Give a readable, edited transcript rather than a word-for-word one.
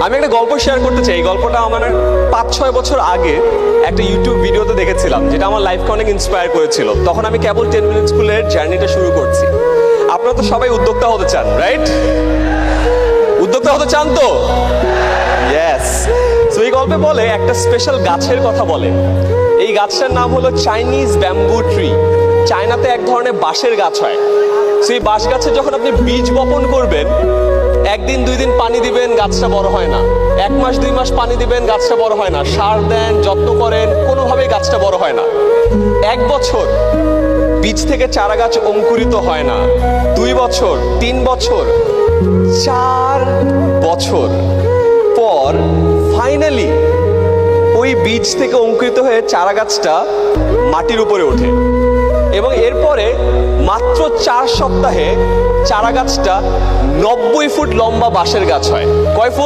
আমি একটা গল্প শেয়ার করতে চাই। এই গল্পটা আমার 5-6 বছর আগে একটা ইউটিউব ভিডিওতে দেখেছিলাম, যেটা আমার লাইফকে অনেক ইন্সপায়ার করেছিল। তখন আমি কেবল 10 মিনিট স্কুলের জার্নিটা শুরু করছি। আপনারা তো সবাই উদ্যোক্তা হতে চান, রাইট? উদ্যোক্তা হতে চান তো? ইয়েস। তো এই গল্পে বলে একটা স্পেশাল গাছের কথা বলে। এই গাছটার নাম হলো চাইনিজ ব্যাম্বু ট্রি। চায়নাতে এক ধরনের বাঁশের গাছ হয়। সেই বাঁশ গাছে যখন আপনি বীজ বপন করবেন, 1 দিন 2 দিন পানি দিবেন, গাছটা বড় হয় না। 1 মাস 2 মাস পানি দিবেন, গাছটা বড় হয় না। সার দেন, যত্ন করেন, কোনোভাবেই গাছটা বড় হয় না। 1 বছর বীজ থেকে চারা গাছ অঙ্কুরিত হয় না। 2 বছর, 3 বছর, 4 বছর পর ফাইনালি ওই বীজ থেকে অঙ্কুরিত হয়ে চারা গাছটা মাটির উপরে ওঠে। এবং এরপরে মাত্র 4 সপ্তাহে চারা গাছটা 90 ফুট লম্বা বাঁশের গাছ হয়। কয় ফুট?